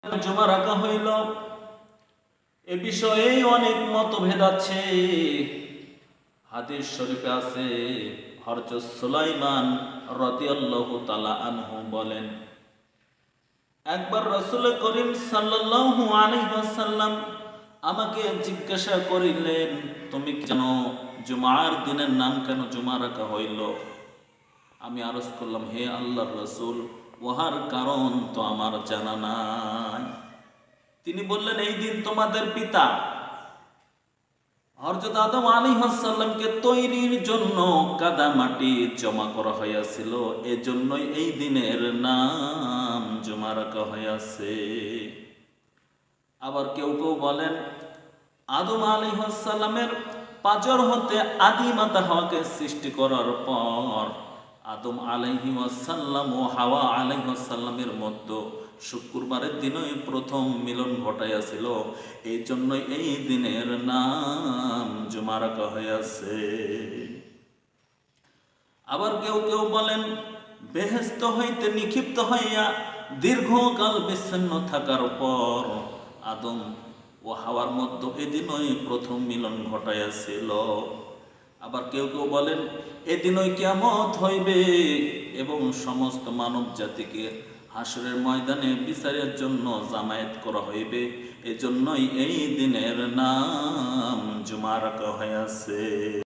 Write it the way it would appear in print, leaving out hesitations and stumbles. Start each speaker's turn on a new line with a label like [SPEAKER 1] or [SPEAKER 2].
[SPEAKER 1] জমা রাখা হইল। এ বিষয়ে অনেক মতভেদ আছে। হাদিস শরীফে আছে, হযরত সুলাইমান রাদিয়াল্লাহু তাআলা আনহু বলেন, একবার রাসূল করিম সাল্লাল্লাহু আলাইহি ওয়াসাল্লাম আমাকে জিজ্ঞাসা করিলেন, তুমি কি জানো জুমার দিনের নাম কেন জুমা রাখা হইল? আমি আরজ করলাম, হে আল্লাহর রাসূল, উহার কারণ তো আমার জানা নাই। তিনি বললেন, এই দিন তোমাদের পিতা হযরত আদম আলাইহিস সালামকে তৈরির জন্য কাদা মাটি জমা করা হইয়াছিল, এজন্যই এই দিনের নাম জুমা রাখা হইয়াছে। আবার কেউ কেউ বলেন, আদম আলাইহিস সালামের পাঁজর হতে আদি মাতা হাওয়াকে সৃষ্টি করার পর আদম আলাইহিস সালাম ও হাওয়া আলাইহিস সালামের মধ্যে শুক্রবারের দিনই প্রথম মিলন ঘটাইয়াছিল, এই জন্যই এই দিনের নাম জুমা রাখা হইয়াছে। আবার কেউ কেউ বলেন, বেহেশত হইতে নিক্ষিপ্ত হইয়া দীর্ঘকাল বিচ্ছিন্ন থাকার পর আদম ও হাওয়ার মধ্যে এদিনই প্রথম মিলন ঘটাইয়াছিল। আবার কেউ কেউ বলেন, এদিনই কিয়ামত হইবে এবং সমস্ত মানব জাতিকে হাসরের ময়দানে বিচারের জন্য জামায়াত করা হইবে, এজন্যই এই দিনের নাম জুমা রাখা হইয়াছে।